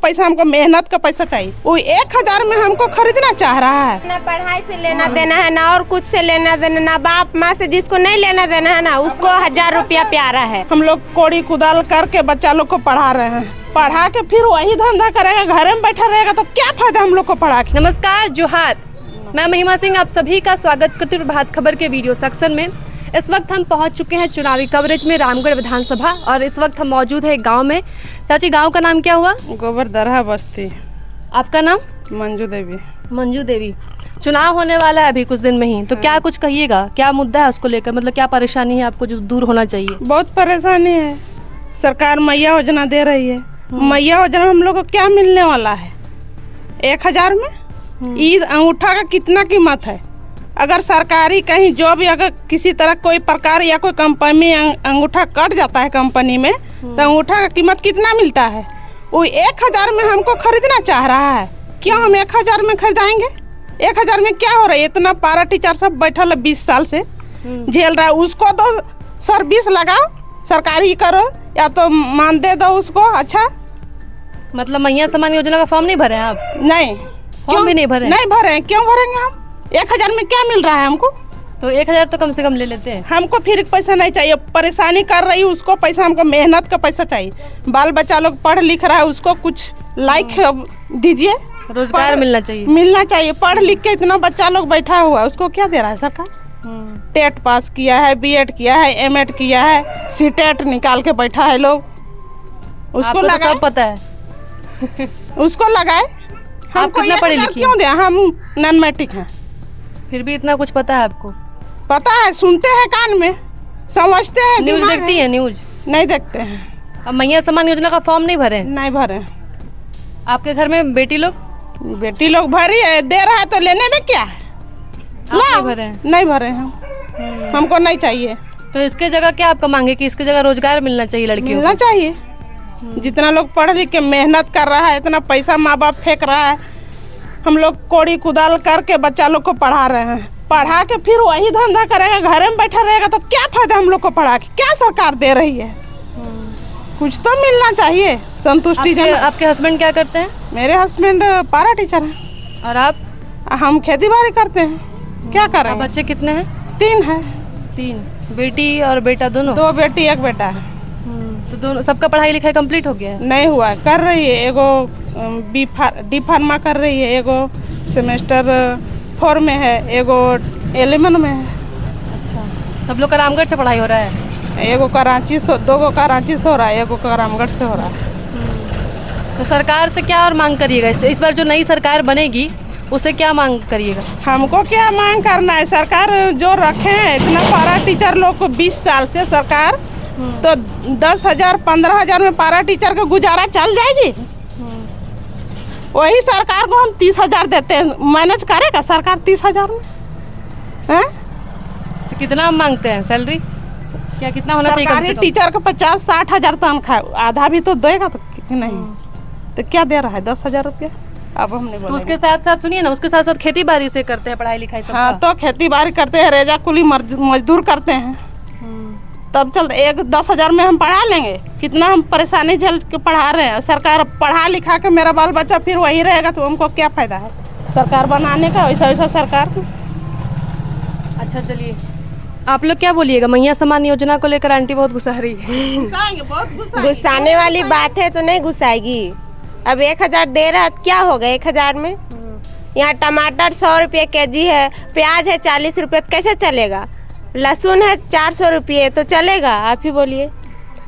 पैसा हमको मेहनत का पैसा चाहिए। वो 1000 में हमको खरीदना चाह रहा है। ना पढ़ाई से लेना देना है, ना और कुछ से लेना देना, ना बाप माँ से जिसको नहीं लेना देना है ना उसको 1000 रुपया प्यारा है। हम लोग कोड़ी कुदाल करके बच्चा लोग को पढ़ा रहे हैं, पढ़ा के फिर वही धंधा करेगा, घर में बैठा रहेगा तो क्या फायदा हम लोग को पढ़ा के। नमस्कार, जोहार, मैं महिमा सिंह आप सभी का स्वागत करती हूँ प्रभात खबर के वीडियो सेक्शन में। इस वक्त हम पहुंच चुके हैं चुनावी कवरेज में रामगढ़ विधानसभा और इस वक्त हम मौजूद है एक गांव में। चाची, गांव का नाम क्या हुआ? गोबरदरहा बस्ती। आपका नाम? मंजू देवी। मंजू देवी। चुनाव होने वाला है अभी कुछ दिन में ही, तो क्या कुछ कहिएगा, क्या मुद्दा है उसको लेकर, मतलब क्या परेशानी है आपको जो दूर होना चाहिए? बहुत परेशानी है। सरकार मैया योजना दे रही है, मैया योजना हम लोग को क्या मिलने वाला है? 1000 में इस अंगूठा का कितना कीमत है? अगर सरकारी कहीं जो भी अगर किसी तरह कोई प्रकार या कोई कंपनी में अंगूठा कट जाता है कंपनी में, तो अंगूठा का कीमत कितना मिलता है? वो 1000 में हमको खरीदना चाह रहा है। क्यों हम 1000 में खरीदाएंगे? 1000 में क्या हो रहा है? इतना पारा टीचर सब बैठल है 20 साल से झेल रहा है। उसको तो सर्विस लगाओ, सरकारी करो या तो मानदेय दो उसको। अच्छा, मतलब मैया सम्मान योजना का फॉर्म नहीं भरे हैं आप? नहीं, फॉर्म भी नहीं भरे? नहीं भरे। क्यों भरेंगे हम? 1000 में क्या मिल रहा है हमको? तो 1000 तो कम से कम ले लेते हैं। हमको फिर पैसा नहीं चाहिए। परेशानी कर रही है उसको पैसा, हमको मेहनत का पैसा चाहिए। बाल बच्चा लोग पढ़ लिख रहा है, उसको कुछ लाइक दीजिए, रोजगार मिलना चाहिए। मिलना चाहिए। पढ़ लिख के इतना बच्चा लोग बैठा हुआ है, उसको क्या दे रहा है सरकार? टेट पास किया है, बीएड किया है, एमएड किया है, सीटेट निकाल के बैठा है लोग। उसको तो सब पता है। उसको लगाए। आप कितना पढ़े लिखे? क्यों दे? हम नॉन मैट्रिक हैं, फिर भी इतना कुछ पता है आपको? पता है, सुनते हैं कान में, समझते हैं। न्यूज देखती है? न्यूज नहीं देखते हैं। अब मैया सम्मान योजना का फॉर्म नहीं भरे? नहीं भरे। आपके घर में बेटी लोग भरी है, दे रहा है तो लेने में क्या है? नहीं भरे? नहीं भरे हम, हमको नहीं चाहिए। तो इसके जगह क्या आपका मांगे कि इसके जगह रोजगार मिलना चाहिए लड़कियों को? मिलना चाहिए। जितना लोग पढ़ लिख के मेहनत कर रहा है, इतना पैसा माँ बाप फेंक रहा है, हम लोग कोड़ी कुदाल करके बच्चा लोग को पढ़ा रहे हैं, पढ़ा के फिर वही धंधा करेगा, घर में बैठा रहेगा तो क्या फायदा हम लोग को पढ़ा के? क्या सरकार दे रही है? कुछ तो मिलना चाहिए, संतुष्टि। आपके हस्बैंड क्या करते हैं? मेरे हस्बैंड पारा टीचर हैं। और आप? हम खेती बाड़ी करते हैं। क्या करें? बच्चे कितने हैं? 3 है। 3 बेटी और बेटा दोनों? 2 बेटी 1 बेटा है। तो दोनों, सबका पढ़ाई लिखाई कंप्लीट हो गया है? नहीं हुआ है, कर रही है। एगो डी फार्मा कर रही है, एगो सेमेस्टर 4 में है, एगो 11 में है। अच्छा, सब लोग का रामगढ़ से पढ़ाई हो रहा है? एगो कराची से, 2 कराची से हो रहा है, एगो का रामगढ़ से हो रहा है। तो सरकार से क्या और मांग करिएगा? इस बार जो नई सरकार बनेगी उससे क्या मांग करिएगा? हमको क्या मांग करना है? सरकार जो रखे हैं इतना पारा टीचर लोग को 20 साल से सरकार, तो 10,000 15,000 में पारा टीचर का गुजारा चल जाएगी? वही सरकार को हम 30,000 देते हैं, मैनेज करेगा सरकार 30,000 में? हैं? तो कितना हम मांगते हैं सैलरी? क्या कितना होना चाहिए? सरकारी टीचर को 50-60 हजार तनख्वाह, आधा भी तो देगा तो नहीं। तो क्या दे रहा है? 10,000 रुपया। अब हम नहीं बोलेंगे। तो उसके साथ साथ सुनिए ना, उसके साथ साथ खेती बाड़ी से करते हैं पढ़ाई लिखाई सब? हाँ, तो खेती बाड़ी करते हैं, रेजा कुली मजदूर करते हैं, तब चलते। 10,000 में हम पढ़ा लेंगे? कितना हम परेशानी झेल के पढ़ा रहे हैं। सरकार पढ़ा लिखा के मेरा बाल बच्चा फिर वही रहेगा तो हमको क्या फायदा है सरकार बनाने का? वैसा वैसा सरकार को। अच्छा, चलिए, आप लोग क्या बोलिएगा? मैया सम्मान योजना को लेकर आंटी बहुत गुस्सा रही है। गुस्साने वाली बात है तो नहीं गुस्साएगी। अब 1000 दे रहा है, क्या होगा 1000 में? यहाँ टमाटर 100 रुपये केजी है, प्याज है 40 रुपये, कैसे चलेगा? लहसुन है 400 रुपये, तो चलेगा? आप ही बोलिए।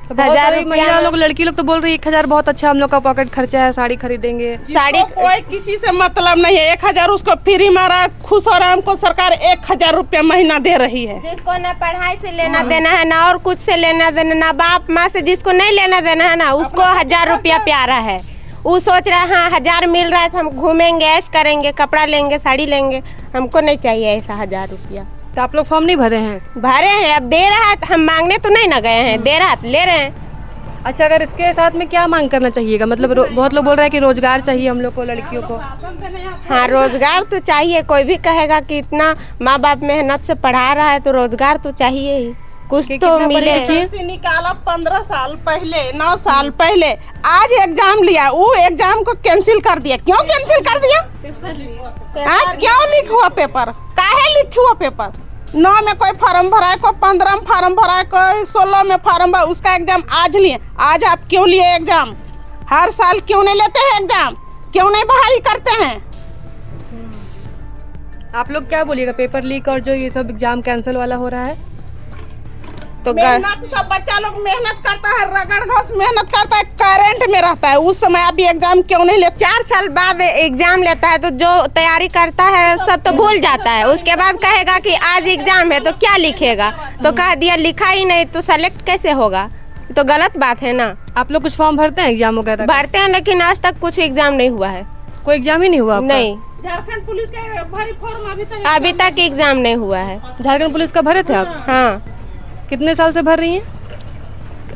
तो 1000 महिला लोग, लड़की लोग तो बोल रही है 1000 बहुत अच्छा, हम लोग का पॉकेट खर्चा है, साड़ी खरीदेंगे। साड़ी कोई किसी से मतलब नहीं है। 1000 उसको फ्री मारा, खुश हो रहा है। हमको सरकार 1000 रुपया महीना दे रही है। जिसको ना पढ़ाई से लेना देना है, ना और कुछ से लेना देना, ना बाप माँ से जिसको नहीं लेना देना है ना उसको 1000 रुपया प्यारा है। वो सोच रहा है हाँ 1000 मिल रहा है तो हम घूमेंगे, ऐश करेंगे, कपड़ा लेंगे, साड़ी लेंगे। हमको नहीं चाहिए ऐसा 1000 रुपया। तो आप लोग फॉर्म नहीं भरे हैं? भरे हैं, अब दे रहा है तो हम मांगने तो नहीं ना गए हैं, दे रहा है तो ले रहे हैं। अच्छा, अगर इसके साथ में क्या मांग करना चाहिएगा? मतलब बहुत लोग बोल रहे हैं कि रोजगार चाहिए हम लोग को, लड़कियों को। हाँ, रोजगार तो चाहिए। कोई भी कहेगा कि इतना माँ बाप मेहनत से पढ़ा रहा है तो रोजगार तो चाहिए ही। कुछ कि तो कितने पढ़ी मिले। लिखी हैं? से निकाला 15 साल पहले, 9 साल पहले, आज एग्जाम लिया, वो एग्जाम को कैंसिल कर दिया। क्यों कैंसिल कर दिया? क्यों लीक हुआ पेपर? काहे लीक हुआ पेपर? 9 में कोई फार्म भरा है, कोई 15 में फार्म भरा है, कोई 16 में फार्म भरा, उसका एग्जाम आज लिए। आज आप क्यों लिए एग्जाम? हर साल क्यों नहीं लेते हैं एग्जाम? क्यों नहीं बहाली करते हैं? आप लोग क्या बोलिएगा पेपर लीक और जो ये सब एग्जाम कैंसिल वाला हो रहा है? तो मेहनत सब बच्चा लोग मेहनत करता है, रगड़ घोस मेहनत करता है, करंट में रहता है, उस समय अभी एग्जाम क्यों नहीं लेते? 4 साल बाद एग्जाम लेता है तो जो तैयारी करता है सब तो भूल जाता है। उसके बाद कहेगा कि आज एग्जाम है तो क्या लिखेगा, तो कह दिया लिखा ही नहीं तो सेलेक्ट कैसे होगा? तो गलत बात है ना। आप लोग कुछ फॉर्म भरते हैं एग्जाम वगैरह का? भरते हैं लेकिन आज तक कुछ एग्जाम नहीं हुआ है। कोई एग्जाम ही नहीं हुआ आपका? नहीं, झारखंड पुलिस का भारी फॉर्म अभी तक एग्जाम नहीं हुआ है। झारखंड पुलिस का भरे थे आप? हाँ, कितने साल से भर रही हैं?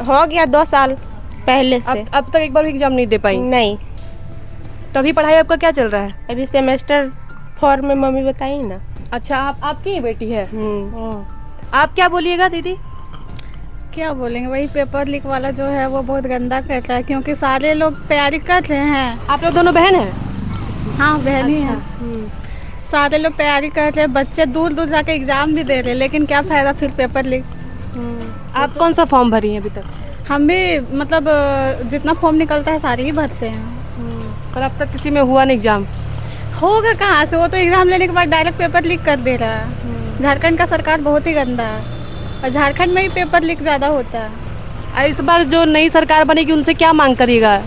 हो गया 2 साल पहले से। अब तक एक बार भी एग्जाम नहीं दे पाई? नहीं, तो अभी पढ़ाई आपका क्या चल रहा है? अभी सेमेस्टर 4 में मम्मी बताई ना। अच्छा, आपकी ही बेटी है? आप क्या बोलिएगा दीदी? क्या बोलेंगे, वही पेपर लीक वाला जो है वो बहुत गंदा करता है, क्योंकि सारे लोग तैयारी कर रहे हैं। आप लोग दोनों बहन हैं? हाँ, बहन ही है। सारे लोग तैयारी कर रहे हैं, बच्चे दूर दूर जाके एग्जाम भी दे रहे हैं, लेकिन क्या फायदा फिर पेपर लीक। आप कौन सा फॉर्म भरी हैं अभी तक? हम भी मतलब जितना फॉर्म निकलता है सारे ही भरते हैं। पर अब तक किसी में हुआ नहीं एग्जाम? होगा कहाँ से, वो तो एग्जाम लेने के बाद डायरेक्ट पेपर लीक कर दे रहा है। झारखंड का सरकार बहुत ही गंदा है, और झारखंड में ही पेपर लीक ज़्यादा होता है। इस बार जो नई सरकार बनेगी उनसे क्या मांग करिएगा?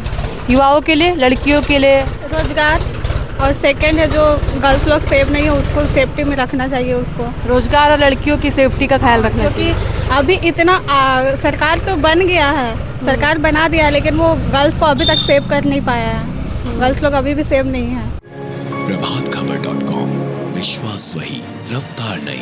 युवाओं के लिए, लड़कियों के लिए? रोजगार, और सेकंड है जो गर्ल्स लोग सेफ नहीं है उसको सेफ्टी में रखना चाहिए उसको। रोजगार और लड़कियों की सेफ्टी का ख्याल रखना चाहिए। क्योंकि अभी इतना सरकार तो बन गया है, सरकार बना दिया है, लेकिन वो गर्ल्स को अभी तक सेव कर नहीं पाया है। गर्ल्स लोग अभी भी सेव नहीं है। प्रभातखबर.com, विश्वास वही, रफ्तार नहीं।